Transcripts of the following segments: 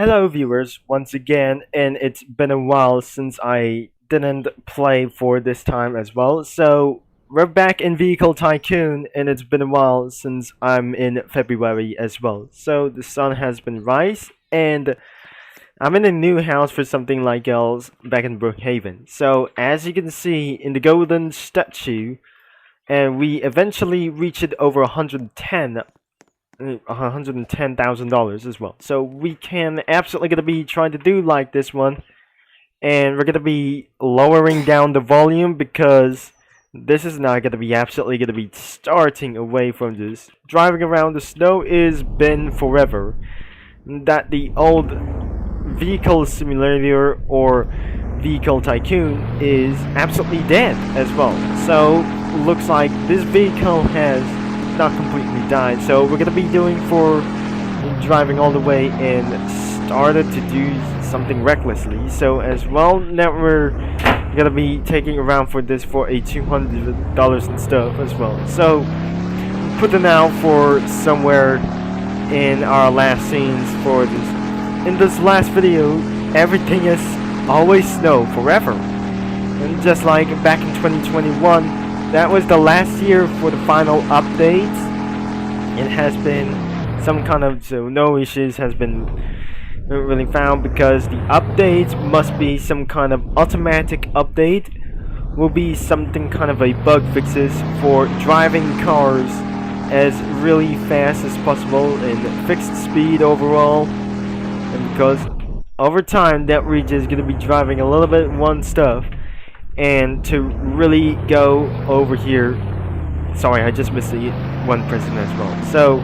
Hello, viewers, once again, and it's been a while since I didn't play for this time as well. So, we're back in Vehicle Tycoon, and it's been a while since I'm in February as well. So, the sun has been rise, and I'm in a new house for something like else back in Brookhaven. So, as you can see in the golden statue, and we eventually reached over 110,000 as well. So we can absolutely gonna be trying to do like this one, and we're gonna be lowering down the volume because this is not gonna be absolutely gonna be starting away from this. Driving around the snow is been forever. That the old vehicle simulator or vehicle tycoon is absolutely dead as well. So looks like this vehicle has not completely died. So we're gonna be doing for driving all the way and started to do something recklessly. So as well, now we're gonna be taking around for this for a $200 and stuff as well. So put them out for somewhere in our last scenes for this. In this last video, everything is always snow forever. And just like back in 2021, that was the last year for the final update. It has been some kind of no issues has been really found because the updates must be some kind of automatic update. Will be something kind of a bug fixes for driving cars as really fast as possible and fixed speed overall. And because over time that we're just gonna be driving a little bit one stuff. And to really go over here, sorry, I just missed one person as well. So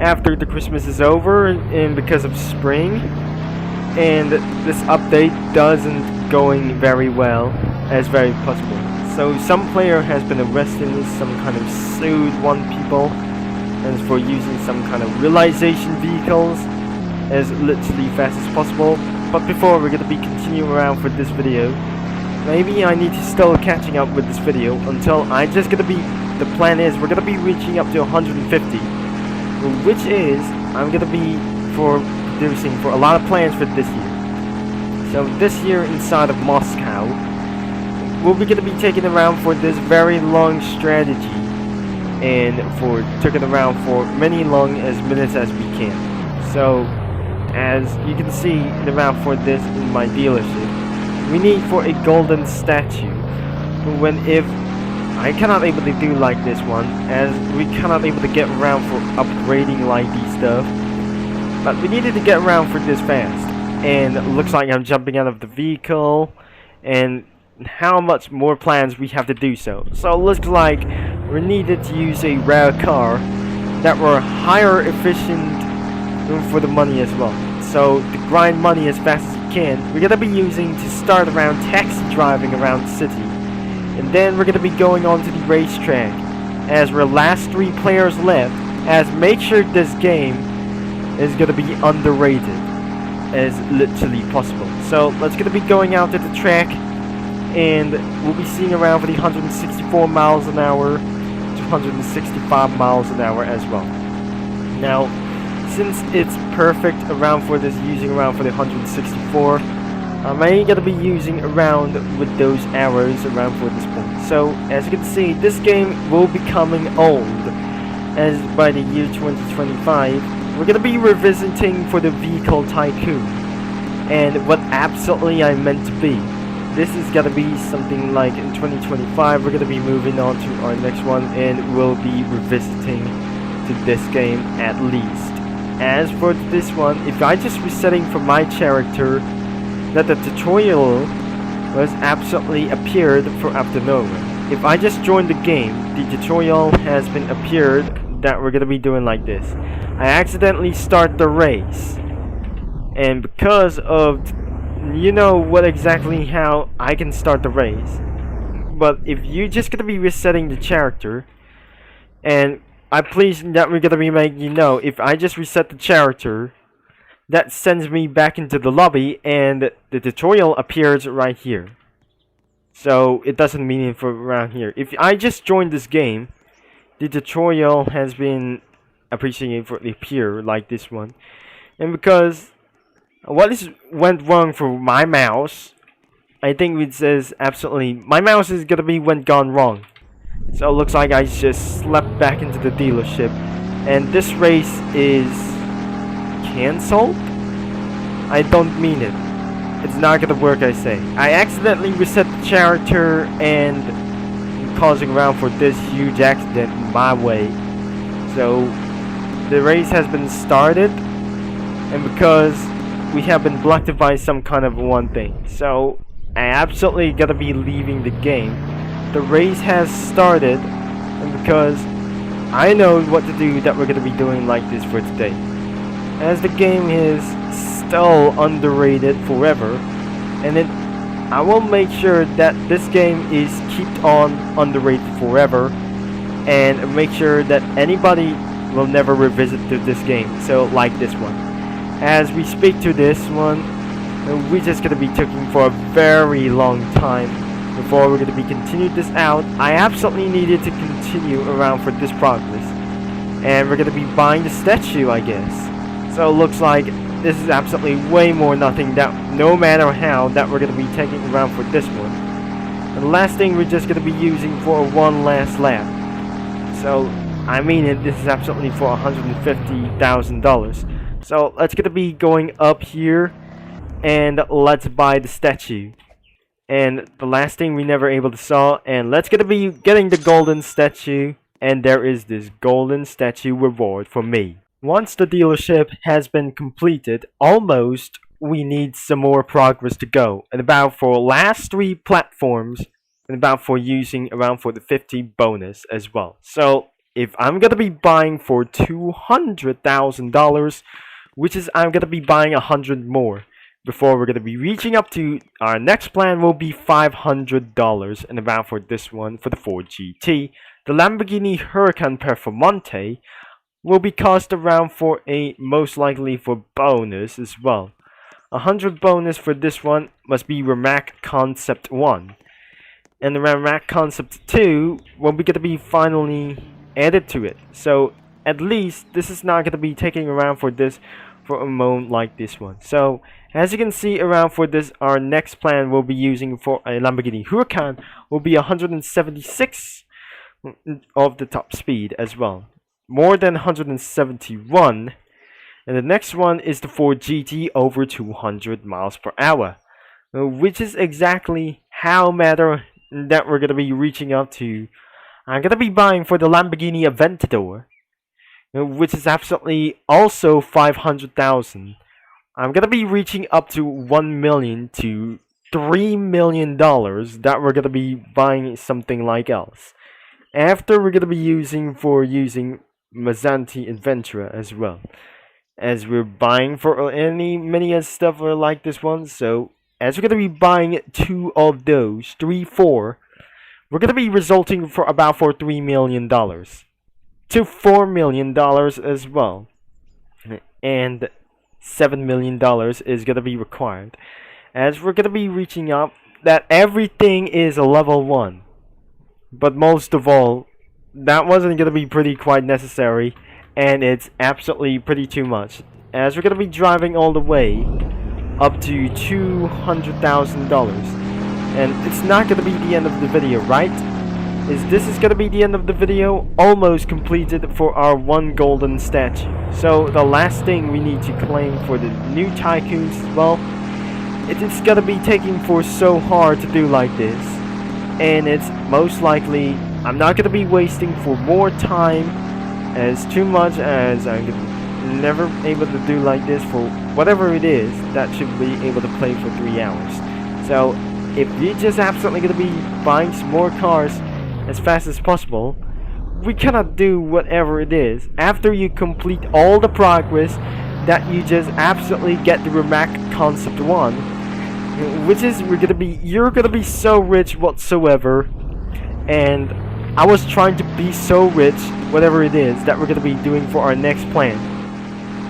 after the Christmas is over and because of spring, and this update doesn't going very well as very possible. So some player has been arrested, some kind of sued one people as for using some kind of realization vehicles as literally fast as possible. But before we're gonna be continuing around for this video, maybe I need to still catching up with this video until I just gonna be, the plan is we're gonna be reaching up to 150, which is I'm gonna be for producing for a lot of plans for this year. So this year inside of Moscow, we'll be gonna be taking around for this very long strategy and for taking around for many long as minutes as we can. So as you can see around for this in my dealership, we need for a golden statue. When if I cannot able to do like this one, as we cannot able to get around for upgrading like these stuff, but we needed to get around for this fast. And it looks like I'm jumping out of the vehicle, and how much more plans we have to do so. So it looks like we needed to use a rare car that were higher efficient for the money as well. So to grind money as fast as you can, we're gonna be using to start around taxi driving around the city, and then we're gonna be going on to the racetrack as we're last 3 players left. As make sure this game is gonna be underrated as literally possible. So let's gonna be going out to the track, and we'll be seeing around for the 164 miles an hour to 165 miles an hour as well. Now, since it's perfect around for this, using around for the 164, I'm only gonna be using around with those arrows around for this point. So as you can see, this game will be coming old as by the year 2025. We're gonna be revisiting for the vehicle tycoon and what absolutely I meant to be. This is gonna be something like in 2025. We're gonna be moving on to our next one, and we'll be revisiting to this game at least. As for this one, if I just resetting for my character, that the tutorial was absolutely appeared for after nowhere. If I just joined the game, the tutorial has been appeared that we're gonna be doing like this. I accidentally start the race, and because of, you know what exactly how I can start the race. But if you just gonna be resetting the character, and I please that we're gonna be making you know, if I just reset the character, that sends me back into the lobby and the tutorial appears right here. So it doesn't mean it for around here. If I just joined this game, the tutorial has been appreciated for the appear like this one. And because What is went wrong for my mouse? I think it says absolutely my mouse is gonna be went gone wrong. So it looks like I just slept back into the dealership, and this race is cancelled. I don't mean it. It's not gonna work, I say. I accidentally reset the character and causing around for this huge accident my way. So the race has been started, and because we have been blocked by some kind of one thing, so I absolutely gotta be leaving the game. The race has started, and because I know what to do that we're gonna be doing like this for today. As the game is still underrated forever, and then I will make sure that this game is kept on underrated forever, and make sure that anybody will never revisit to this game. So like this one. As we speak to this one, we're just gonna be taking for a very long time before we're gonna be continued this out. I absolutely needed to continue around for this progress, and we're gonna be buying the statue, I guess. So it looks like this is absolutely way more nothing that no matter how that we're gonna be taking around for this one. And the last thing we're just gonna be using for one last lap. So I mean it, this is absolutely for $150,000. So let's gonna be going up here and let's buy the statue. And the last thing we never able to saw, and let's gonna be getting the golden statue, and there is this golden statue reward for me. Once the dealership has been completed, almost, we need some more progress to go, and about for last 3 platforms, and about for using around for the 50 bonus as well. So if I'm gonna be buying for $200,000, which is I'm gonna be buying 100 more before we're gonna be reaching up to our next plan will be $500, and about for this one for the Ford GT, the Lamborghini Huracan Performante will be cost around for a most likely for bonus as well. 100 bonus for this one must be Rimac Concept 1, and the Rimac Concept 2 will be gonna be finally added to it. So at least this is not gonna be taking around for this for a moment like this one. So as you can see around for this, our next plan will be using for a Lamborghini Huracan will be 176 of the top speed as well, more than 171, and the next one is the Ford GT over 200 miles per hour, which is exactly how matter that we're gonna be reaching up to. I'm gonna be buying for the Lamborghini Aventador, which is absolutely also 500,000. I'm gonna be reaching up to $1 million to $3 million that we're gonna be buying something like else. After we're gonna be using Mazzanti Adventura as well, as we're buying for many stuff like this one. So as we're gonna be buying 2 of those, 3, 4, we're gonna be resulting for about for $3 million to $4 million as well, and $7 million is gonna be required, as we're gonna be reaching up that everything is a level 1. But most of all, that wasn't gonna be pretty quite necessary, and it's absolutely pretty too much, as we're gonna be driving all the way up to $200,000, and it's not gonna be the end of the video, right? This is gonna be the end of the video, almost completed for our 1 golden statue. So the last thing we need to claim for the new Tycoons, well, it's gonna be taking for so hard to do like this, and it's most likely I'm not gonna be wasting for more time as too much as I'm never able to do like this for whatever it is that should be able to play for 3 hours. So if you're just absolutely gonna be buying some more cars as fast as possible, we cannot do whatever it is after you complete all the progress that you just absolutely get the Rimac Concept 1, which is you're gonna be so rich whatsoever. And I was trying to be so rich whatever it is that we're gonna be doing for our next plan,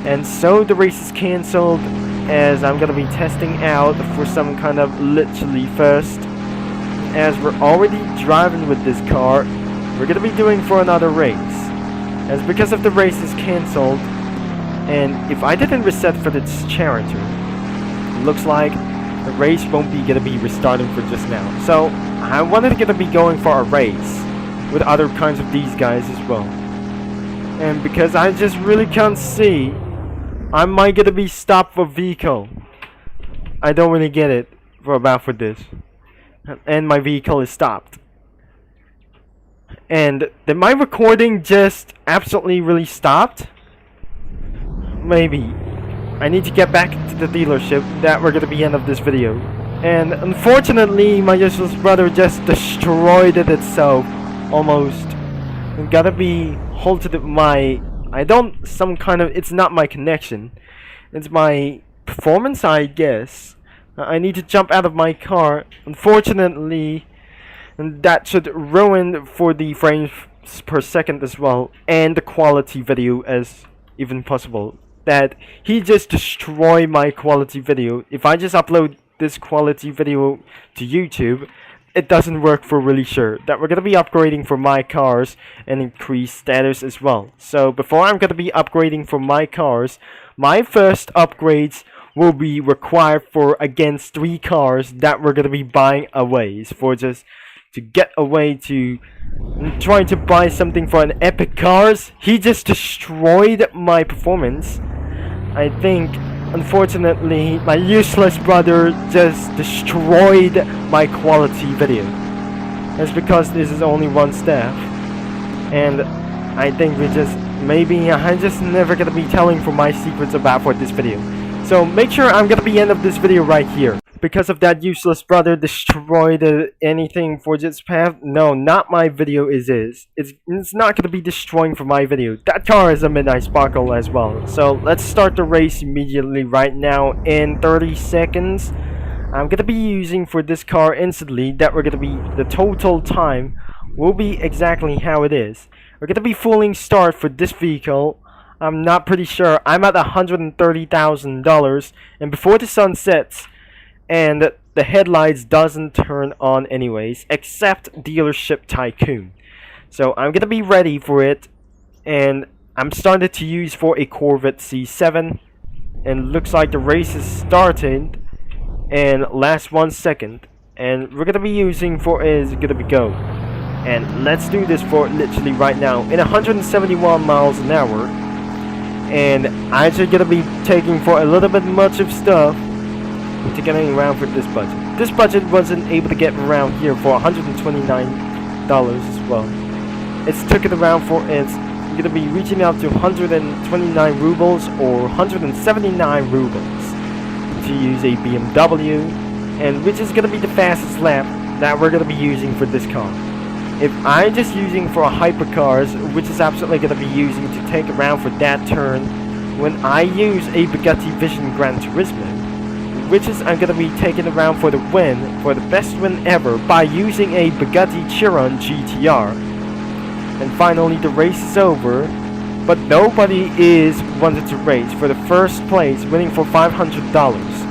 and so the race is cancelled, as I'm gonna be testing out for some kind of literally first. As we're already driving with this car, we're gonna be doing for another race, as because of the race is cancelled, and if I didn't reset for this character, looks like the race won't be gonna be restarting for just now. So I wanted to gonna be going for a race with other kinds of these guys as well. And because I just really can't see, I might gonna be stopped for vehicle. I don't really get it for this. And my vehicle is stopped. And did my recording just absolutely really stopped? Maybe. I need to get back to the dealership. That we're gonna be end of this video. And unfortunately, my useless brother just destroyed it itself. Almost. I've gotta be halted my... it's not my connection. It's my performance, I guess. I need to jump out of my car. Unfortunately, that should ruin for the frames per second as well, and the quality video as even possible. That he just destroyed my quality video. If I just upload this quality video to YouTube, it doesn't work for really sure. That we're gonna be upgrading for my cars and increase status as well. So before I'm gonna be upgrading for my cars, my first upgrades will be required for against 3 cars that we're gonna be buying away for just to get away to trying to buy something for an epic cars. He just destroyed my performance. I think unfortunately my useless brother just destroyed my quality video. That's because this is only one staff, and I think I'm just never gonna be telling for my secrets about for this video. So make sure I'm gonna be end of this video right here. Because of that useless brother destroyed anything for this path. No, not my video it's not gonna be destroying for my video. That car is a Midnight Sparkle as well. So let's start the race immediately right now in 30 seconds. I'm gonna be using for this car instantly that we're gonna be the total time will be exactly how it is. We're gonna be fooling start for this vehicle. I'm not pretty sure. I'm at $130,000, and before the sun sets and the headlights doesn't turn on anyways, except dealership Tycoon. So I'm gonna be ready for it, and I'm started to use for a Corvette C7, and looks like the race is started and last 1 second, and we're gonna be using for is gonna be go. And let's do this for literally right now in 171 miles an hour. And I'm just gonna be taking for a little bit much of stuff to getting around for this budget. This budget wasn't able to get around here for $129 as well. It's took it around for it's gonna be reaching out to 129 rubles or 179 rubles to use a BMW, and which is gonna be the fastest lap that we're gonna be using for this car. If I'm just using for a hypercars, which is absolutely gonna be using to take around for that turn, when I use a Bugatti Vision Gran Turismo, which is I'm gonna be taking around for the win, for the best win ever, by using a Bugatti Chiron GTR. And finally the race is over, but nobody is wanted to race for the first place, winning for $500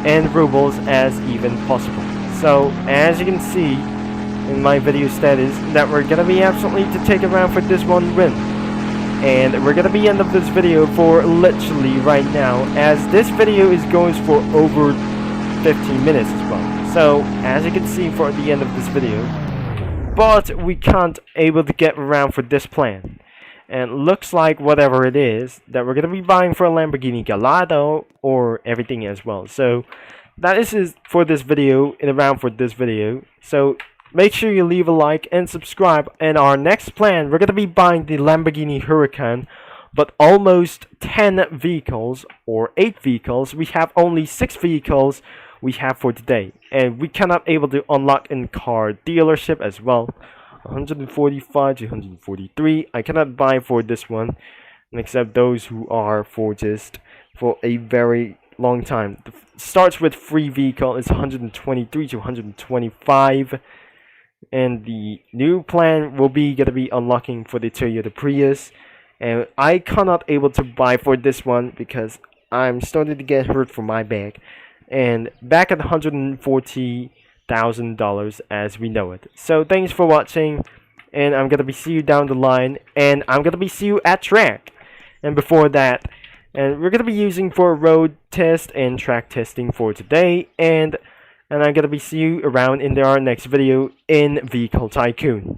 and rubles as even possible. So as you can see in my video status, that we're gonna be absolutely to take around for this one win. And we're gonna be end of this video for literally right now, as this video is going for over 15 minutes as well. So as you can see for the end of this video, but we can't able to get around for this plan. And looks like whatever it is that we're gonna be buying for a Lamborghini Gallardo or everything as well. So that is for this video and around for this video. So make sure you leave a like and subscribe. And our next plan, we're going to be buying the Lamborghini Huracan, but almost 10 vehicles or 8 vehicles. We have only 6 vehicles we have for today, and we cannot able to unlock in car dealership as well. 145 to 143. I cannot buy for this one, except those who are for just for a very long time. Starts with free vehicle is 123 to 125. And the new plan will be gonna be unlocking for the Toyota Prius, and I cannot able to buy for this one because I'm starting to get hurt for my back, and back at $140,000 as we know it. So thanks for watching, and I'm gonna be see you down the line, and I'm gonna be see you at track. And before that, and we're gonna be using for road test and track testing for today. And I'm gonna be see you around in our next video in Vehicle Tycoon.